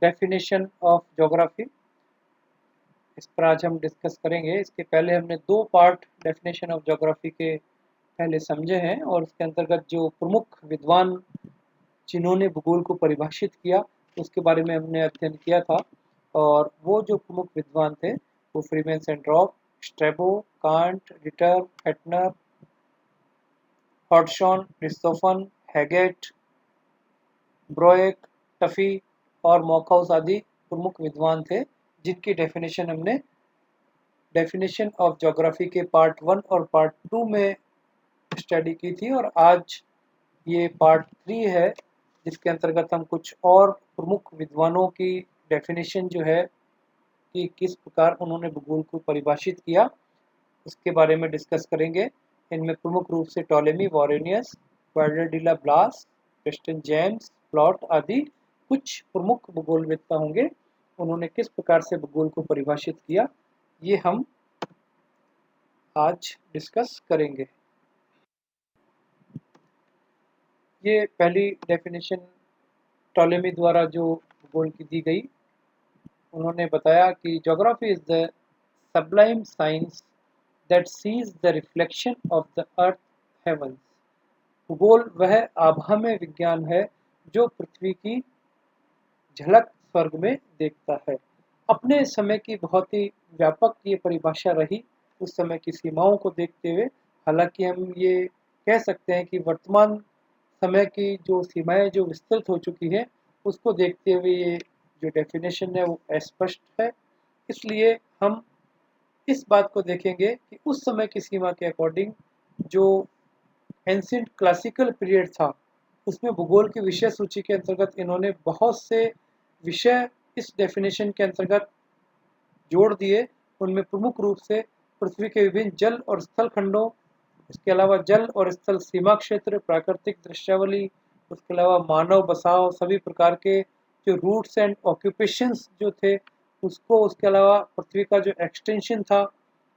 Definition of geography, इस पर आज हम डिस्कस करेंगे। इसके पहले हमने 2 पार्ट डेफिनेशन ऑफ ज्योग्राफी के पहले समझे हैं और उसके अंतर्गत जो प्रमुख विद्वान जिन्होंने भूगोल को परिभाषित किया उसके बारे में हमने अध्ययन किया था। और वो जो प्रमुख विद्वान थे वो फ्रीमैन सेंट्रॉप, स्ट्रैबो, कांट, रिटर, फेटनर, हॉड्सन, क्रिस्तोफन, हैगेट, ब्रोएक, टफी और मॉकहाउस आदि प्रमुख विद्वान थे, जिनकी डेफिनेशन हमने डेफिनेशन ऑफ ज्योग्राफी के पार्ट 1 और पार्ट 2 में स्टडी की थी। और आज ये पार्ट 3 है, जिसके अंतर्गत हम कुछ और प्रमुख विद्वानों की डेफिनेशन जो है कि किस प्रकार उन्होंने भूगोल को परिभाषित किया उसके बारे में डिस्कस करेंगे। इनमें प्रमुख रूप से टॉलेमी, वॉरेनियस, वाल्टर डी ला ब्लास, क्रिस्टियन जेम्स, प्लॉट आदि कुछ प्रमुख भूगोलवेत्ता होंगे। उन्होंने किस प्रकार से भूगोल को परिभाषित किया ये हम आज डिस्कस करेंगे। ये पहली डेफिनेशन टॉलेमी द्वारा जो भूगोल की दी गई, उन्होंने बताया कि geography is the sublime science that sees the reflection of the earth heavens. भूगोल वह आभामय विज्ञान है जो पृथ्वी की झलक स्वर्ग में देखता है। अपने समय की बहुत ही व्यापक ये परिभाषा रही उस समय की सीमाओं को देखते हुए। हालांकि हम ये कह सकते हैं कि वर्तमान समय की जो सीमाएं जो विस्तृत हो चुकी है उसको देखते हुए ये जो डेफिनेशन है वो अस्पष्ट है। इसलिए हम इस बात को देखेंगे कि उस समय की सीमा के अकॉर्डिंग जो एंशिएंट क्लासिकल पीरियड था उसमें भूगोल की विषय सूची के अंतर्गत इन्होंने बहुत से विषय इस डेफिनेशन के अंतर्गत जोड़ दिए। उनमें प्रमुख रूप से पृथ्वी के विभिन्न जल और स्थल खंडों, इसके अलावा जल और स्थल सीमा क्षेत्र, प्राकृतिक दृश्यावली, उसके अलावा मानव बसाव, सभी प्रकार के जो रूट्स एंड ऑक्यूपेशंस जो थे उसको, उसके अलावा पृथ्वी का जो एक्सटेंशन था,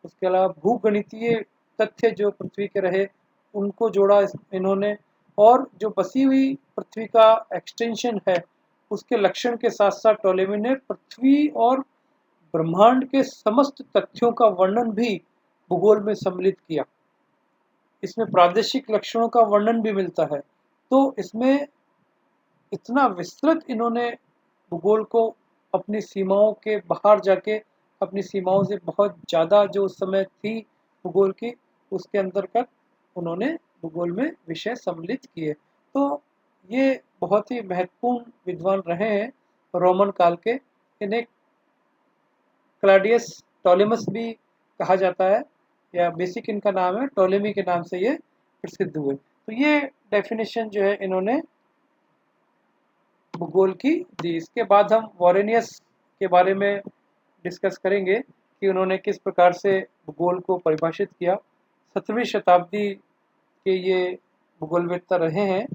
उसके अलावा भूगणितीय तथ्य जो पृथ्वी के रहे उनको जोड़ा इन्होंने। और जो बसी हुई पृथ्वी का एक्सटेंशन है उसके लक्षण के साथ साथ टॉलेमी ने पृथ्वी और ब्रह्मांड के समस्त तथ्यों का वर्णन भी भूगोल में सम्मिलित किया। इसमें प्रादेशिक लक्षणों का वर्णन भी मिलता है। तो इसमें इतना विस्तृत इन्होंने भूगोल को अपनी सीमाओं के बाहर जाके अपनी सीमाओं से बहुत ज़्यादा जो उस समय थी भूगोल की उसके अंतर्गत उन्होंने भूगोल में विषय सम्मिलित किए। तो ये बहुत ही महत्वपूर्ण विद्वान रहे हैं रोमन काल के। इन्हें क्लाडियस टॉलेमस भी कहा जाता है, या बेसिक इनका नाम है, टॉलेमी के नाम से ये प्रसिद्ध हुए। तो ये डेफिनेशन जो है इन्होंने भूगोल की दी। इसके बाद हम वॉरेनियस के बारे में डिस्कस करेंगे कि उन्होंने किस प्रकार से भूगोल को परिभाषित किया। 17वीं शताब्दी के ये भूगोलवेत्ता रहे हैं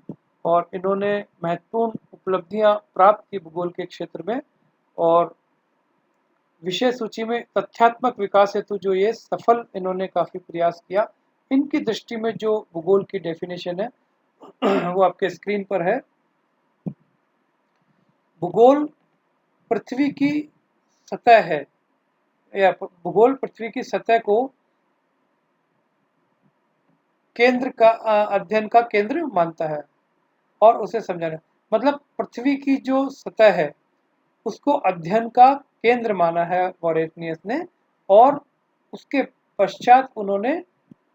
और इन्होंने महत्वपूर्ण उपलब्धियां प्राप्त की भूगोल के क्षेत्र में। और विषय सूची में तथ्यात्मक विकास हेतु जो ये सफल इन्होंने काफ़ी प्रयास किया। इनकी दृष्टि में जो भूगोल की डेफिनेशन है वो आपके स्क्रीन पर है। भूगोल पृथ्वी की सतह है, या भूगोल पृथ्वी की सतह को केंद्र का अध्ययन का केंद्र मानता है और उसे समझाना, मतलब पृथ्वी की जो सतह है उसको अध्ययन का केंद्र माना है वॉरेनियस ने। और उसके पश्चात उन्होंने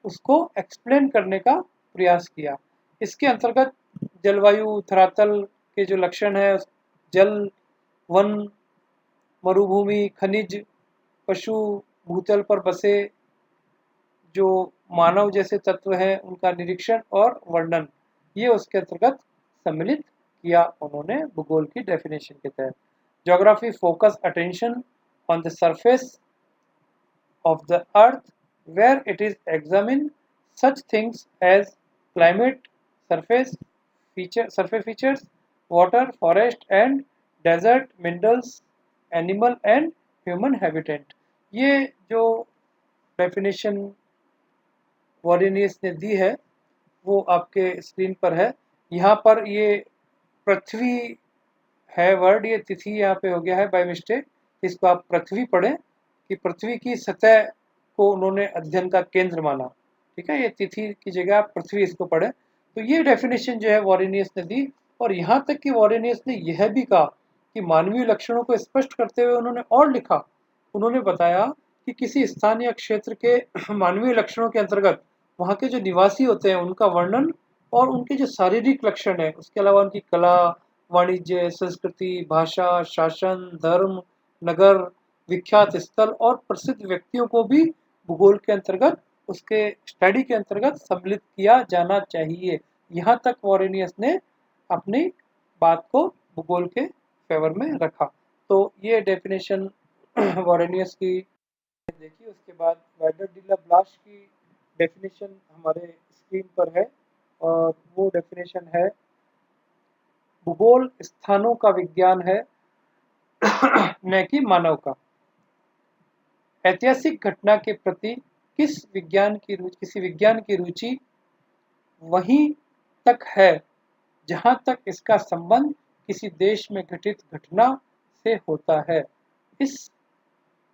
उसको एक्सप्लेन करने का प्रयास किया। इसके अंतर्गत जलवायु, धरातल के जो लक्षण है, जल, वन, मरुभूमि, खनिज, पशु, भूतल पर बसे जो मानव जैसे तत्व हैं उनका निरीक्षण और वर्णन, ये उसके अंतर्गत सम्मिलित किया उन्होंने भूगोल की डेफिनेशन के तहत। Geography focus attention on the surface of the earth where it is examined such things as climate, surface features, water, forest and desert, minerals, animal and human habitat। ये जो डेफिनेशन वॉरेनियस ने दी है वो आपके स्क्रीन पर है। यहाँ पर ये पृथ्वी है वर्ड, ये तिथि यहाँ पे हो गया है बाय मिस्टेक, इसको आप पृथ्वी पढ़ें कि पृथ्वी की सतह को उन्होंने अध्ययन का केंद्र माना। ठीक है, ये तिथि की जगह आप पृथ्वी इसको पढ़ें। तो ये डेफिनेशन जो है वॉरेनियस ने दी, और यहाँ तक कि वॉरेनियस ने यह भी कहा कि मानवीय लक्षणों को स्पष्ट करते हुए उन्होंने और लिखा, उन्होंने बताया कि किसी स्थान या क्षेत्र के मानवीय लक्षणों के अंतर्गत वहाँ के जो निवासी होते हैं उनका वर्णन, और उनके जो शारीरिक लक्षण है, उसके अलावा उनकी कला, वाणिज्य, संस्कृति, भाषा, शासन, धर्म, नगर, विख्यात स्थल और प्रसिद्ध व्यक्तियों को भी भूगोल के अंतर्गत, उसके स्टडी के अंतर्गत सम्मिलित किया जाना चाहिए। यहाँ तक वॉरेनियस ने अपनी बात को भूगोल के फेवर में रखा। तो ये डेफिनेशन वॉरेनियस की देखी। उसके बाद वाइडर डिला ब्लाश की डेफिनेशन हमारे स्क्रीन पर है, और वो डेफिनेशन है, भूगोल स्थानों का विज्ञान है न कि मानव का। ऐतिहासिक घटना के प्रति किसी विज्ञान की रुचि वहीं तक है जहां तक इसका संबंध किसी देश में घटित घटना से होता है।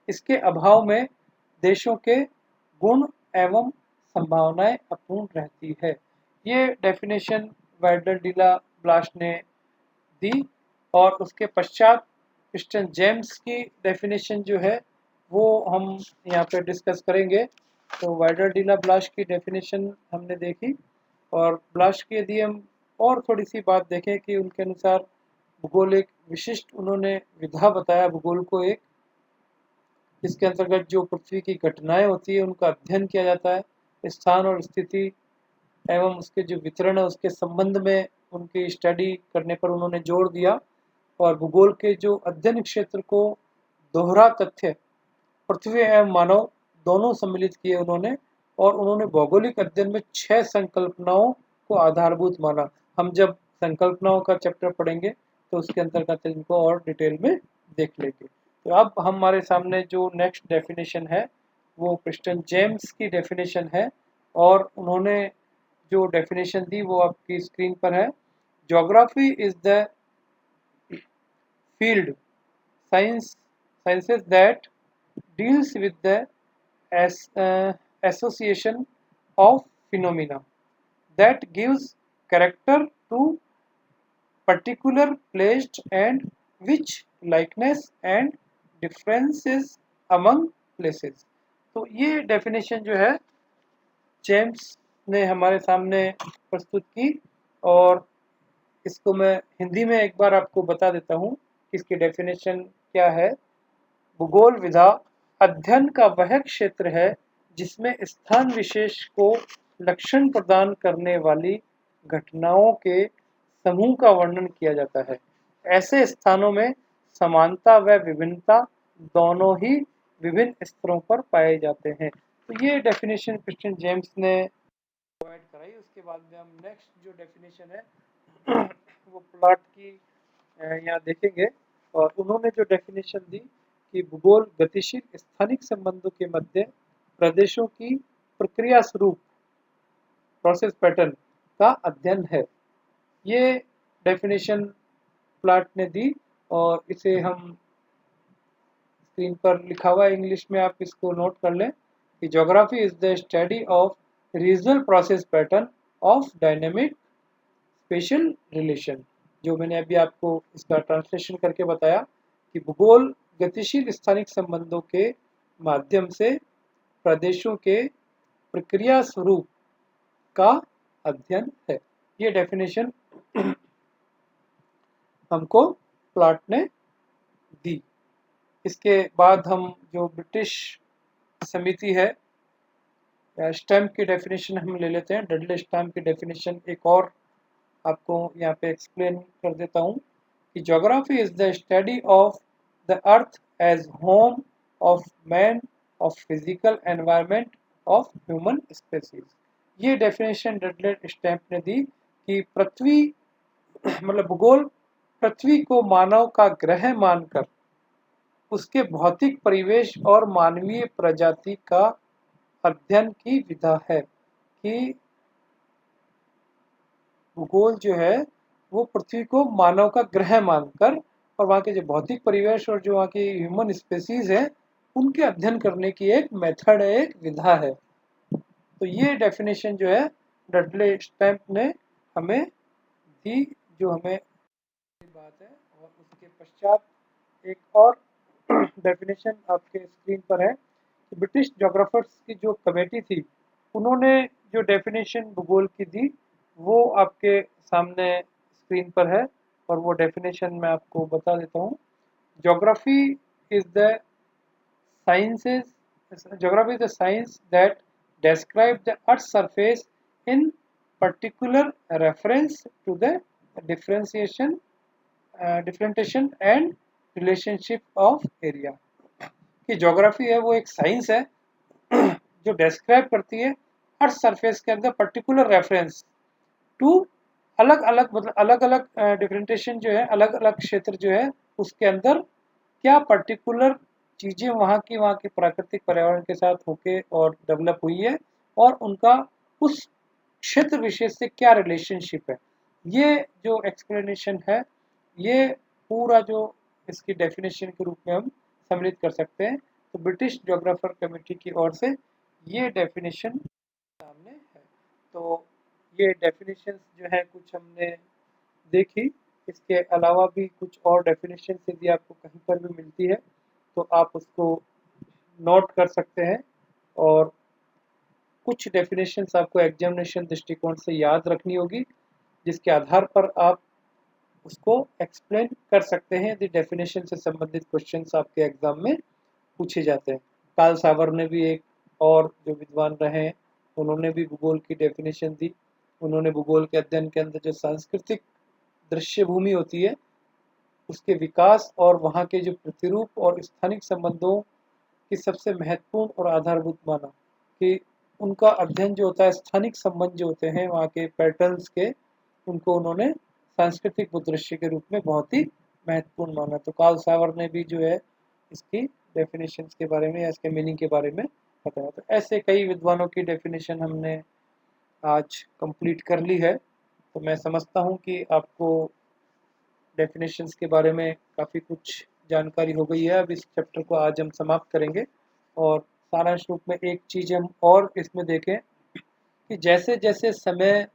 इसके अभाव में देशों के गुण एवं संभावनाएं अपूर्ण रहती है। ये डेफिनेशन वाइडर डिला ब्लाश ने दी, और उसके पश्चात क्रिश्चियन जेम्स की डेफिनेशन जो है वो हम यहाँ पे डिस्कस करेंगे। तो वाइडर डिला ब्लाश की डेफिनेशन हमने देखी, और ब्लाश की यदि हम और थोड़ी सी बात देखें कि उनके अनुसार भूगोल एक विशिष्ट, उन्होंने विधा बताया भूगोल को एक, इसके अंतर्गत जो पृथ्वी की घटनाएं होती है उनका अध्ययन किया जाता है, स्थान और स्थिति एवं उसके जो वितरण है उसके संबंध में उनकी स्टडी करने पर उन्होंने जोर दिया। और भूगोल के जो अध्ययन क्षेत्र को दोहरा तथ्य पृथ्वी एवं मानव दोनों सम्मिलित किए उन्होंने, और उन्होंने भौगोलिक अध्ययन में 6 संकल्पनाओं को आधारभूत माना। हम जब संकल्पनाओं का चैप्टर पढ़ेंगे तो उसके अंतर्गत इनको और डिटेल में देख लेंगे। तो अब हमारे सामने जो नेक्स्ट डेफिनेशन है वो क्रिश्चियन जेम्स की डेफिनेशन है, और उन्होंने जो डेफिनेशन दी वो आपकी स्क्रीन पर है। Geography is the field sciences that deals with the association of phenomena that gives character to particular placed and which likeness and differences among places। तो ये डेफिनेशन जो है जेम्स ने हमारे सामने प्रस्तुत की, और इसको मैं हिंदी में एक बार आपको बता देता हूँ कि इसकी डेफिनेशन क्या है। भूगोल विधा अध्ययन का वह क्षेत्र है जिसमें स्थान विशेष को लक्षण प्रदान करने वाली घटनाओं के समूह का वर्णन किया जाता है। ऐसे स्थानों में समानता व विभिन्नता दोनों ही विभिन्न स्तरों पर पाए जाते हैं। तो ये डेफिनेशन क्रिश्चियन जेम्स ने प्रोवाइड कराई। उसके बाद में हम नेक्स्ट जो डेफिनेशन है वो प्लॉट की यहाँ देखेंगे, और उन्होंने जो डेफिनेशन दी कि भूगोल गतिशील स्थानिक संबंधों के मध्य प्रदेशों की प्रक्रिया स्वरूप प्रोसेस पैटर्न का अध्ययन है। ये डेफिनेशन प्लॉट ने दी, और इसे हम स्क्रीन पर लिखा हुआ है इंग्लिश में, आप इसको नोट कर लें कि geography is the study of regional process pattern of dynamic special relation. जो मैंने अभी आपको इसका ट्रांसलेशन करके बताया कि भूगोल गतिशील स्थानिक संबंधों के माध्यम से प्रदेशों के प्रक्रिया स्वरूप का अध्ययन है। ये डेफिनेशन हमको प्लॉट ने दी। इसके बाद हम जो ब्रिटिश समिति है स्टैम्प की डेफिनेशन हम ले लेते हैं। डडले स्टैम्प की डेफिनेशन एक और आपको यहाँ पे एक्सप्लेन कर देता हूँ कि geography is the study of the earth age home of man, of physical environment, of human species. ये डेफिनेशन डडले स्टैम्प ने दी कि पृथ्वी मतलब भूगोल पृथ्वी को मानव का ग्रह मानकर उसके भौतिक परिवेश और मानवीय प्रजाति का अध्ययन की विधा है। कि भूगोल जो है वो पृथ्वी को मानव का ग्रह मानकर और वहाँ के जो भौतिक परिवेश और जो वहाँ की ह्यूमन स्पेसीज है उनके अध्ययन करने की एक मेथड है, एक विधा है। तो ये डेफिनेशन जो है डडले स्टैम्प ने हमें दी, जो हमें बात है। और उसके पश्चात एक और डेफिनेशन आपके स्क्रीन पर है कि ब्रिटिश जोग्राफर्स की जो कमेटी थी उन्होंने जो डेफिनेशन भूगोल की दी वो आपके सामने स्क्रीन पर है, और वो डेफिनेशन मैं आपको बता देता हूँ। Geography is the sciences geography is the science that describes the earth's surface in particular reference to the differentiation and relationship of area। कि ज्योग्राफी है वो एक साइंस है जो डेस्क्राइब करती है अर्थ सरफेस के अंदर पर्टिकुलर रेफरेंस टू अलग अलग, मतलब अलग अलग डिफरेंटेशन जो है, अलग अलग क्षेत्र जो है उसके अंदर क्या पर्टिकुलर चीज़ें वहाँ की प्राकृतिक पर्यावरण के साथ होके और डेवलप हुई है और उनका उस क्षेत्र विशेष से क्या रिलेशनशिप है। ये जो एक्सप्लेनेशन है ये पूरा जो इसकी डेफिनेशन के रूप में हम सम्मिलित कर सकते हैं। तो ब्रिटिश ज्योग्राफर कमेटी की ओर से ये डेफिनेशन सामने है। तो ये डेफिनेशंस जो है कुछ हमने देखी। इसके अलावा भी कुछ और डेफिनेशन यदि आपको कहीं पर भी मिलती है तो आप उसको नोट कर सकते हैं, और कुछ डेफिनेशंस आपको एग्जामिनेशन दृष्टिकोण से याद रखनी होगी जिसके आधार पर आप उसको एक्सप्लेन कर सकते हैं। यदि डेफिनेशन से संबंधित क्वेश्चंस आपके एग्जाम में पूछे जाते हैं। कार्ल सावर ने भी एक और जो विद्वान रहे हैं उन्होंने भी भूगोल की डेफिनेशन दी। उन्होंने भूगोल के अध्ययन के अंदर जो सांस्कृतिक दृश्य भूमि होती है उसके विकास और वहाँ के जो प्रतिरूप और स्थानिक संबंधों की सबसे महत्वपूर्ण और आधारभूत माना कि उनका अध्ययन जो होता है, स्थानिक संबंध जो होते हैं वहाँ के पैटर्न्स के, उनको उन्होंने सांस्कृतिक परिदृश्य के रूप में बहुत ही महत्वपूर्ण माना। तो कार्ल सावर ने भी जो है इसकी डेफिनेशंस के बारे में या इसके मीनिंग के बारे में बताया। तो ऐसे कई विद्वानों की डेफिनेशन हमने आज कंप्लीट कर ली है। तो मैं समझता हूँ कि आपको डेफिनेशंस के बारे में काफ़ी कुछ जानकारी हो गई है। अब इस चैप्टर को आज हम समाप्त करेंगे, और सारांश रूप में एक चीज़ हम और इसमें देखें कि जैसे जैसे समय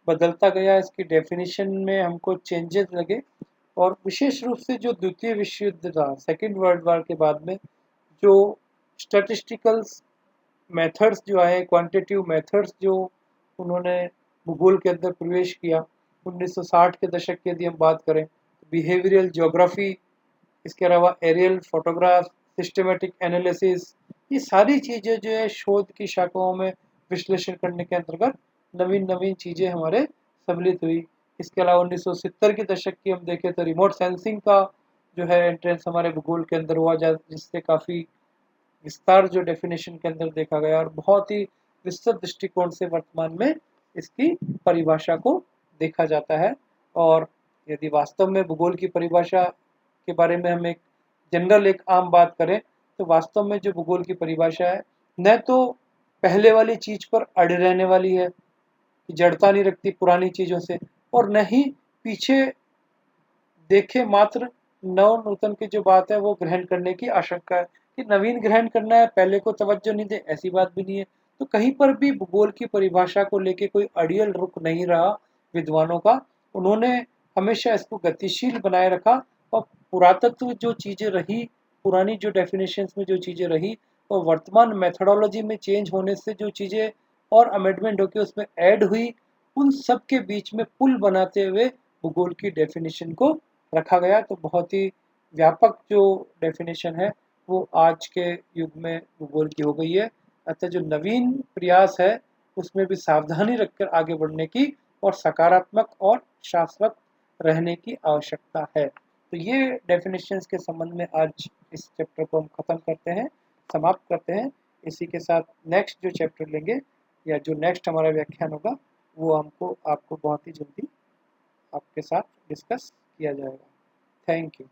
बदलता गया इसकी डेफिनेशन में हमको चेंजेस लगे, और विशेष रूप से जो द्वितीय विश्व युद्ध था, सेकेंड वर्ल्ड वॉर के बाद में जो स्टैटिस्टिकल्स मेथड्स जो आए, क्वांटिटेटिव मेथड्स जो उन्होंने भूगोल के अंदर प्रवेश किया 1960 के दशक की यदि हम बात करें, बिहेवियरल ज्योग्राफी, इसके अलावा एरियल फोटोग्राफ, सिस्टमेटिक एनालिसिस, ये सारी चीज़ें जो है शोध की शाखाओं में विश्लेषण करने के अंतर्गत नवीन नवीन चीज़ें हमारे सम्मिलित हुई। इसके अलावा 1970 के दशक की हम देखें तो रिमोट सेंसिंग का जो है एंट्रेंस हमारे भूगोल के अंदर हुआ, जिससे काफ़ी विस्तार जो डेफिनेशन के अंदर देखा गया, और बहुत ही विस्तृत दृष्टिकोण से वर्तमान में इसकी परिभाषा को देखा जाता है। और यदि वास्तव में भूगोल की परिभाषा के बारे में हम एक जनरल एक आम बात करें तो वास्तव में जो भूगोल की परिभाषा है न तो पहले वाली चीज़ पर अड़े रहने वाली है कि जड़ता नहीं रखती पुरानी चीज़ों से, और न ही पीछे देखे मात्र नव नूतन की जो बात है वो ग्रहण करने की आशंका है कि नवीन ग्रहण करना है, पहले को तवज्जो नहीं दे, ऐसी बात भी नहीं है। तो कहीं पर भी भूगोल की परिभाषा को लेके कोई अड़ियल रुख नहीं रहा विद्वानों का। उन्होंने हमेशा इसको गतिशील बनाए रखा, और पुरातत्व जो चीज़ें रही, पुरानी जो डेफिनेशंस में जो चीज़ें रही, और वर्तमान मेथडोलॉजी में चेंज होने से जो चीज़ें और अमेंडमेंट होकर उसमें ऐड हुई, उन सब के बीच में पुल बनाते हुए भूगोल की डेफिनेशन को रखा गया। तो बहुत ही व्यापक जो डेफिनेशन है वो आज के युग में भूगोल की हो गई है। अतः जो नवीन प्रयास है उसमें भी सावधानी रखकर आगे बढ़ने की और सकारात्मक और शाश्वत रहने की आवश्यकता है। तो ये डेफिनेशंस के संबंध में आज इस चैप्टर को हम ख़त्म करते हैं, समाप्त करते हैं। इसी के साथ नेक्स्ट जो चैप्टर लेंगे या जो नेक्स्ट हमारा व्याख्यान होगा वो आपको बहुत ही जल्दी आपके साथ डिस्कस किया जाएगा। Thank you.